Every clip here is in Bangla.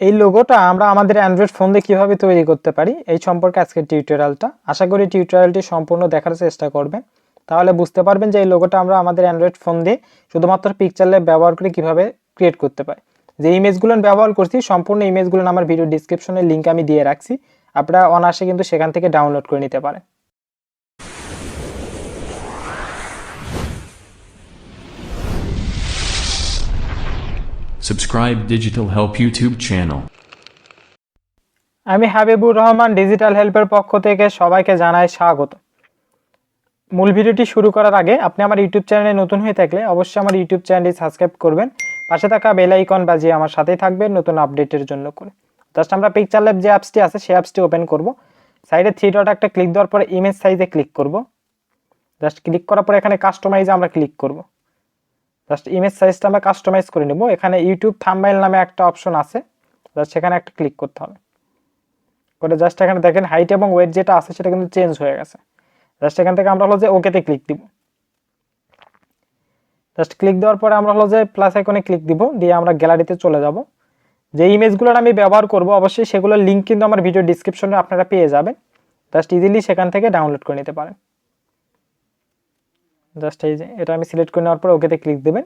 এই লোগোটা আমরা আমাদের অ্যান্ড্রয়েড ফোন দিয়ে কীভাবে তৈরি করতে পারি এই সম্পর্কে আজকের টিউটোরিয়ালটা। আশা করি টিউটোরিয়ালটি সম্পূর্ণ দেখার চেষ্টা করবেন, তাহলে বুঝতে পারবেন যে এই লোগোটা আমরা আমাদের অ্যান্ড্রয়েড ফোন দিয়ে শুধুমাত্র পিকচার ব্যবহার করে কীভাবে ক্রিয়েট করতে পারি। যে ইমেজগুলো ব্যবহার করছি সম্পূর্ণ ইমেজগুলো আমার ভিডিও ডিসক্রিপশনে লিঙ্ক আমি দিয়ে রাখছি, আপনারা অনায়াসে কিন্তু সেখান থেকে ডাউনলোড করে নিতে পারেন। Subscribe Digital Help YouTube channel. আমি হাবিবুর রহমান ডিজিটাল হেল্পের পক্ষ থেকে সবাইকে জানাই স্বাগত। মূল ভিডিওটি শুরু করার আগে আপনি আমার ইউটিউব চ্যানেলে নতুন হয়ে থাকলে অবশ্যই আমার ইউটিউব চ্যানেলটি সাবস্ক্রাইব করবেন, পাশে থাকা বেল আইকন বাজিয়ে আমার সাথেই থাকবেন নতুন আপডেটের জন্য করে। জাস্ট আমরা পিকচারল্যাব যে অ্যাপসটি আছে সেই অ্যাপসটি ওপেন করব। সাইডে থ্রি ডট একটা ক্লিক দেওয়ার পরে ইমেজ সাইজে ক্লিক করব। জাস্ট ক্লিক করার পরে এখানে কাস্টমাইজে আমরা ক্লিক করব। জাস্ট ইমেজ সাইজটা আমরা কাস্টমাইজ করে নেব। এখানে ইউটিউব থাম্বনেইল নামে একটা অপশন আছে, জাস্ট সেখানে একটা ক্লিক করতে হবে। করে জাস্ট এখানে দেখেন হাইট এবং ওয়েট যেটা আছে সেটা কিন্তু চেঞ্জ হয়ে গেছে। জাস্ট এখান থেকে আমরা হলো যে ওকেতে ক্লিক দিব। জাস্ট ক্লিক দেওয়ার পরে আমরা হলো যে প্লাস আইকনে ক্লিক দিব, দিয়ে আমরা গ্যালারিতে চলে যাব। যে ইমেজগুলো আমি ব্যবহার করব অবশ্যই সেগুলোর লিঙ্ক কিন্তু আমার ভিডিও ডিসক্রিপশনে আপনারা পেয়ে যাবেন। জাস্ট ইজিলি সেখান থেকে ডাউনলোড করে নিতে পারেন। জাস্ট এই যে এটা আমি সিলেক্ট করে নেওয়ার পরে ওকেতে ক্লিক দেবেন।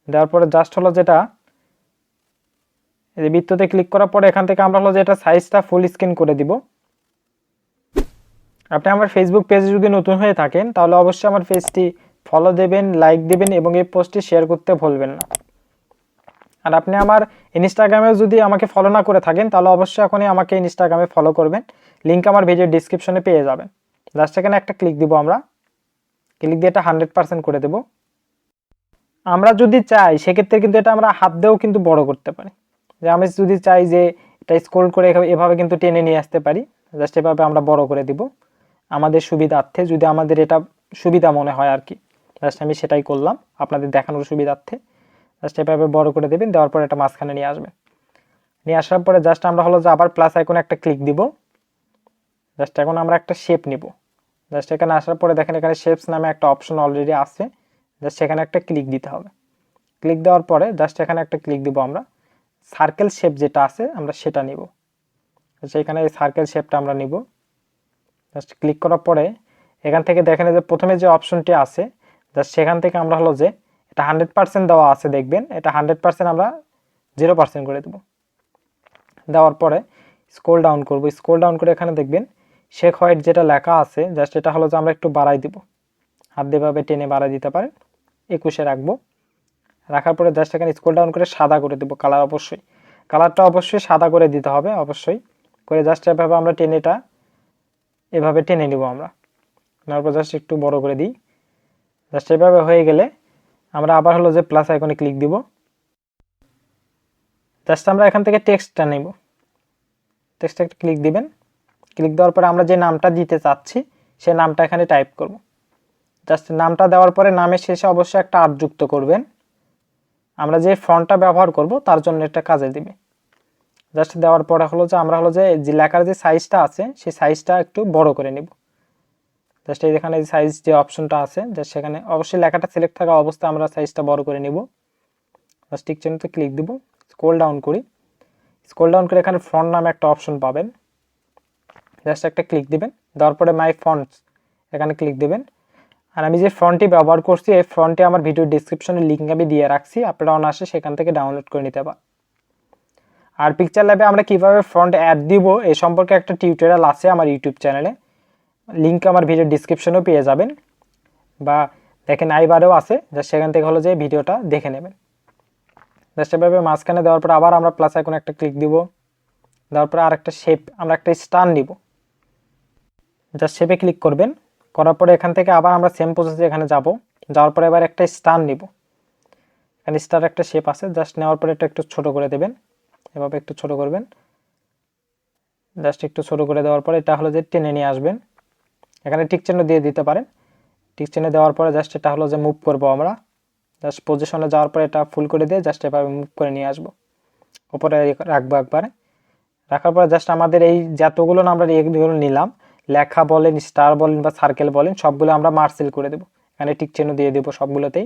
দেওয়ার পরে জাস্ট হলো যেটা এই বৃত্ততে ক্লিক করার পরে এখান থেকে আমরা হলো যে এটা সাইজটা ফুল স্ক্রিন করে দিব। আপনি আমার ফেসবুক পেজে যদি নতুন হয়ে থাকেন তাহলে অবশ্যই আমার পেজটি ফলো দেবেন, লাইক দেবেন এবং এই পোস্টটি শেয়ার করতে ভুলবেন না। আর আপনি আমার ইনস্টাগ্রামেও যদি আমাকে ফলো না করে থাকেন তাহলে অবশ্যই এখনই আমাকে ইনস্টাগ্রামে ফলো করবেন, লিঙ্ক আমার ভিডিও ডিসক্রিপশনে পেয়ে যাবেন। জাস্ট এখানে একটা ক্লিক দিব, আমরা ক্লিক দিয়ে এটা 100% করে দেব। আমরা যদি চাই সেক্ষেত্রে কিন্তু এটা আমরা হাত দিয়েও কিন্তু বড় করতে পারি। যে আমি যদি চাই যে এটা স্ক্রল করে এভাবে কিন্তু টেনে নিয়ে আসতে পারি, জাস্ট এভাবে আমরা বড় করে দিব আমাদের সুবিধার্থে, যদি আমাদের এটা সুবিধা মনে হয় আর কি। জাস্ট আমি সেটাই করলাম আপনাদের দেখানোর সুবিধার্থে। জাস্ট এভাবে বড় করে দেবেন, দেওয়ার পরে এটা মাঝখানে নিয়ে আসবেন। নিয়ে আসার পরে জাস্ট আমরা হলো যে আবার প্লাস আইকনে একটা ক্লিক দিব। জাস্ট এখন আমরা একটা শেপ নিব। জাস্ট এখানে আসার পরে দেখেন এখানে শেপস নামে একটা অপশন অলরেডি আছে, জাস্ট সেখানে একটা ক্লিক দিতে হবে। ক্লিক দেওয়ার পরে জাস্ট এখানে একটা ক্লিক দিব, আমরা সার্কেল শেপ যেটা আছে আমরা সেটা নিব। এখানে এই সার্কেল শেপটা আমরা নিব। জাস্ট ক্লিক করার পরে এখান থেকে দেখেন যে প্রথমে যে অপশনটি আছে জাস্ট সেখান থেকে আমরা হলো যে এটা 100% দেওয়া আছে, দেখবেন এটা 100% আমরা 0% করে দেব। দেওয়ার পরে স্ক্রল ডাউন করব। স্ক্রল ডাউন করে এখানে দেখবেন শেখ হোয়াইট যেটা লেখা আছে জাস্ট এটা হলো যে আমরা একটু বাড়াই দিব, হাত দিয়ে ভাবে টেনে বাড়াই দিতে পারেন। 21-এ রাখবো। রাখার পরে জাস্ট এখানে স্ক্রল ডাউন করে সাদা করে দেব। কালারটা অবশ্যই সাদা করে দিতে হবে অবশ্যই। করে জাস্ট এভাবে আমরা টেনে এটা এভাবে টেনে নিব। আমরা নেওয়ার পর জাস্ট একটু বড় করে দিই। জাস্ট এভাবে হয়ে গেলে আমরা আবার হলো যে প্লাস আইকনে ক্লিক দিব। জাস্ট আমরা এখান থেকে টেক্সটটা নেব। টেক্সটে একটা ক্লিক দিবেন। ক্লিক দেওয়ার পরে আমরা যে নামটা দিতে চাচ্ছি সেই নামটা এখানে টাইপ করব। জাস্ট নামটা দেওয়ার পরে নামের শেষে অবশ্যই একটা আর যুক্ত করবেন। আমরা যে ফন্টটা ব্যবহার করব তার জন্য এটা কাজে দিবে। জাস্ট দেওয়ার পরে হলো যে আমরা হলো যে লেখার যে সাইজটা আছে সেই সাইজটা একটু বড় করে নেব। জাস্ট এই এখানে সাইজ যে অপশনটা আছে জাস্ট সেখানে অবশ্যই লেখাটা সিলেক্ট থাকা অবস্থায় আমরা সাইজটা বড় করে নেব। জাস্ট ঠিক চিহ্নতে ক্লিক দিব। স্ক্রল ডাউন করি। স্ক্রল ডাউন করে এখানে ফন্ট নামে একটা অপশন পাবেন, জাস্ট একটা ক্লিক দিবেন। দেওয়ার পরে মাই ফন্টস এখানে ক্লিক দিবেন। আর আমি যে ফন্টটি ব্যবহার করছি এই ফন্টটি আমার ভিডিও ডিসক্রিপশনে লিঙ্ক আমি দিয়ে রাখছি, আপনারা অনায়াসে সেখান থেকে ডাউনলোড করে নিতে পারেন। আর পিকচারল্যাবে আমরা কিভাবে ফন্ট অ্যাড দিব এই সম্পর্কে একটা টিউটোরিয়াল আছে আমার ইউটিউব চ্যানেলে, লিঙ্ক আমার ভিডিও ডিসক্রিপশনেও পেয়ে যাবেন, বা দেখেন আইবারেও আছে, জাস্ট সেখান থেকে হলো যে ভিডিওটা দেখে নেবেন। জাস্ট এভাবে মাঝখানে দেওয়ার পর আবার আমরা প্লাস আইকনে একটা ক্লিক দিব। দেওয়ার পরে আর একটা শেপ আমরা একটা স্টার নিব। জাস্ট শেপে ক্লিক করবেন। করার পরে এখান থেকে আবার আমরা সেম প্রসেসে এখানে যাব। যাওয়ার পরে এবার একটা স্টার নিব। এখানে স্টার একটা শেপ আছে, জাস্ট নেওয়ার পরে এটা একটু ছোট করে দেবেন। এভাবে একটু ছোট করবেন। জাস্ট একটু ছোট করে দেওয়ার পরে এটা হলো যে টেনে নিয়ে আসবেন। এখানে টিক চিহ্ন দিয়ে দিতে পারেন। টিক চিহ্ন দেওয়ার পরে জাস্ট এটা হলো যে মুভ করব আমরা। জাস্ট পজিশনে যাওয়ার পরে এটা ফুল করে দিয়ে জাস্ট এভাবে মুভ করে নিয়ে আসবো। উপরে রাখবো একবারে। রাখার পরে জাস্ট আমাদের এই যতগুলো আমরা এইগুলো নিলাম, লেখা বলেন, স্টার বলেন বা সার্কেল বলেন, সবগুলো আমরা মার্সেল করে দেবো। এখানে টিক চিহ্ন দিয়ে দেবো সবগুলোতেই।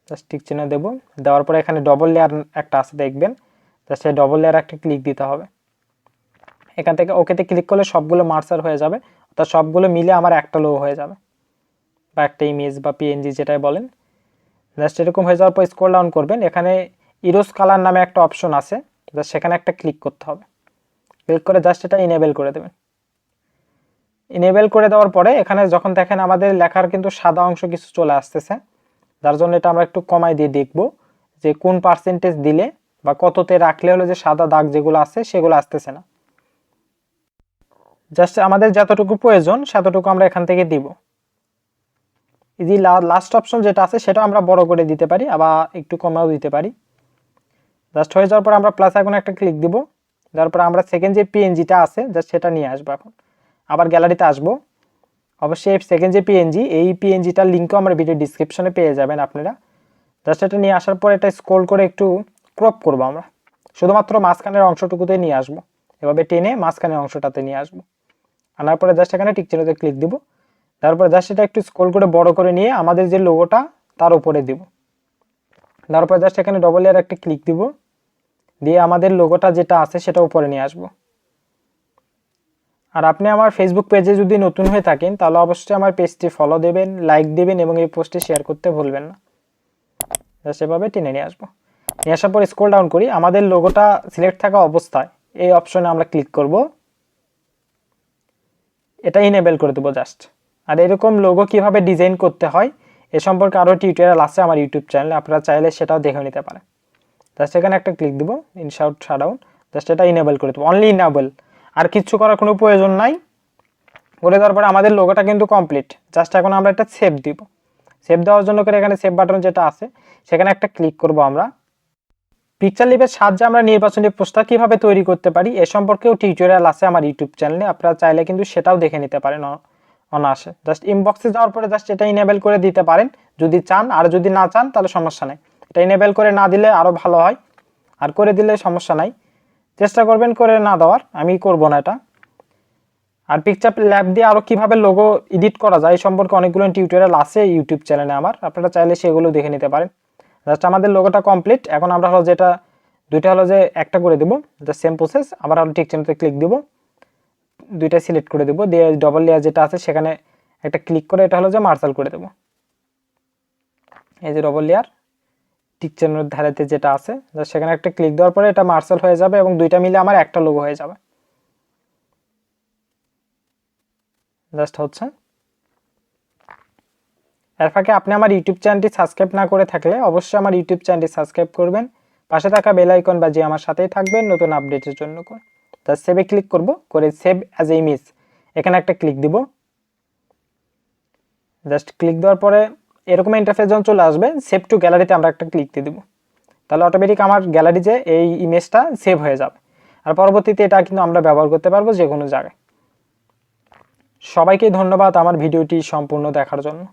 জাস্ট টিক চিহ্ন দেবো। দেওয়ার পরে এখানে ডবল লেয়ার একটা আছে দেখবেন, জাস্ট এই ডবল লেয়ার একটা ক্লিক দিতে হবে। এখান থেকে ওকেতে ক্লিক করলে সবগুলো মার্জার হয়ে যাবে, অর্থাৎ সবগুলো মিলে আমার একটা লোগো হয়ে যাবে বা একটা ইমেজ বা পিএনজি যেটাই বলেন। জাস্ট এরকম হয়ে যাওয়ার পর স্ক্রল ডাউন করবেন, এখানে ইরোস কালার নামে একটা অপশন আছে, জাস্ট সেখানে একটা ক্লিক করতে হবে। ক্লিক করে জাস্ট এটা ইনেবল করে দেবেন। ইনেবল করে দেওয়ার পরে এখানে যখন দেখেন আমাদের লেখার কিন্তু সাদা অংশ কিছু চলে আসতেছে, যার জন্য এটা আমরা একটু কমাই দিয়ে দেখব যে কোন পার্সেন্টেজ দিলে বা কততে রাখলে হলো যে সাদা দাগ যেগুলো আছে সেগুলো আসতেছে না। জাস্ট আমাদের যতটুকু প্রয়োজন ততটুকু আমরা এখান থেকে দিব। এই যে লাস্ট অপশন যেটা আছে সেটা আমরা বড় করে দিতে পারি, আবার একটু কমেও দিতে পারি। জাস্ট হয়ে যাওয়ার পর আমরা প্লাস আইকনে একটা ক্লিক দিব, তারপর আমরা সেকেন্ড যে পিএনজিটা আছে জাস্ট সেটা নিয়ে আসবো। এখন আবার গ্যালারিতে আসবো, অবশ্যই সেকেন্ড যে পিএনজি এই পিএনজিটার লিঙ্কও আমরা ভিডিও ডিসক্রিপশনে পেয়ে যাবেন আপনারা। জাস্ট এটা নিয়ে আসার পর এটা স্ক্রল করে একটু ক্রপ করবো, আমরা শুধুমাত্র মাঝখানের অংশটুকুতে নিয়ে আসবো, এভাবে টেনে মাঝখানের অংশটাতে নিয়ে আসবো। আনার পরে জাস্ট এখানে টিক চিহ্নতে ক্লিক দিব, তারপরে জাস্ট এটা একটু স্ক্রল করে বড় করে নিয়ে আমাদের যে লোগোটা তার উপরে দিব। তারপরে জাস্ট এখানে ডবল লেয়ার একটা ক্লিক দিব, দিয়ে আমাদের লোগোটা যেটা আছে সেটা উপরে নিয়ে আসবো। আর আপনি আমার ফেসবুক পেজে যদি নতুন হয়ে থাকেন তাহলে অবশ্যই আমার পেজটি ফলো দেবেন, লাইক দেবেন এবং এই পোস্টটি শেয়ার করতে ভুলবেন না। সেভাবে টেনে নিয়ে আসবো। নিয়ে আসার পর স্ক্রল ডাউন করি, আমাদের লোগোটা সিলেক্ট থাকা অবস্থায় এই অপশনে আমরা ক্লিক করব, এটা ইনেবল করে দেবো জাস্ট। আর এরকম লোগো কিভাবে ডিজাইন করতে হয় এ সম্পর্কে আরও টিউটোরিয়াল আছে আমার ইউটিউব চ্যানেলে, আপনারা চাইলে সেটাও দেখে নিতে পারেন। জাস্ট এখানে একটা ক্লিক দিব, ইনশাউট শাটডাউন, জাস্ট এটা ইনেবল করে দেবো, অনলি ইনেবল, আর কিচ্ছু করার কোনো প্রয়োজন নাই। করে দেওয়ার পরে আমাদের লোগোটা কিন্তু কমপ্লিট। জাস্ট এখন আমরা একটা সেভ দিব। সেভ দেওয়ার জন্য করে এখানে সেভ বাটন যেটা আছে সেখানে একটা ক্লিক করব। আমরা পিকচারল্যাবের সাহায্যে আমরা নির্বাচনী পোস্টার কিভাবে তৈরি করতে পারি এ সম্পর্কেও টিউটোরিয়াল আছে আমার ইউটিউব চ্যানেলে, আপনারা চাইলে কিন্তু সেটাও দেখে নিতে পারেন অনায়াসে। জাস্ট ইনবক্সে যাওয়ার পরে জাস্ট এটা ইনেবল করে দিতে পারেন যদি চান, আর যদি না চান তাহলে সমস্যা নাই। এটা ইনেবল করে না দিলে আরও ভালো হয়, আর করে দিলে সমস্যা নাই, চেষ্টা করবেন করে না দেওয়ার, আমি করব না এটা। আর পিকচারল্যাব দিয়ে আরও কীভাবে লোগো এডিট করা যায় এই সম্পর্কে অনেকগুলো টিউটোরিয়াল আছে ইউটিউব চ্যানেলে আমার, আপনারা চাইলে সেগুলো দেখে নিতে পারেন। জাস্ট আমাদের লোগোটা কমপ্লিট। এখন আমরা হলো যেটা দুইটা হলো যে একটা করে দেবো, জাস্ট সেম প্রসেস, আবার হলো টিক চিহ্নতে ক্লিক দিব, দুইটা সিলেক্ট করে দেবো, দিয়ে ডবল লেয়ার যেটা আছে সেখানে একটা ক্লিক করে এটা হলো যে মার্শাল করে দেবো। এই যে ডবল লেয়ার টিক চিহ্নের ধারেতে যেটা আছে জাস্ট সেখানে একটা ক্লিক দেওয়ার পরে এটা মার্শাল হয়ে যাবে এবং দুইটা মিলে আমার একটা লোগো হয়ে যাবে। জাস্ট হচ্ছে। এর ফাঁকে আপনি আমার ইউটিউব চ্যানেলটি সাবস্ক্রাইব না করে থাকলে অবশ্যই আমার ইউটিউব চ্যানেলটি সাবস্ক্রাইব করবেন, পাশে থাকা বেল আইকন বাজিয়ে আমার সাথেই থাকবেন নতুন আপডেটের জন্য। জাস্ট সেভে ক্লিক করব, করে সেভ অ্যাজ এ ইমেজ এখানে একটা ক্লিক দিব। জাস্ট ক্লিক দেওয়ার পরে এরকম ইন্টারফেস যখন চলে আসবে সেভ টু গ্যালারিতে আমরা একটা ক্লিক দিয়ে দেবো, তাহলে অটোমেটিক আমার গ্যালারি যে এই ইমেজটা সেভ হয়ে যাবে। আর পরবর্তীতে এটা কিন্তু আমরা ব্যবহার করতে পারবো যে কোনো জায়গায়। সবাইকে ধন্যবাদ আমার ভিডিওটি সম্পূর্ণ দেখার জন্য।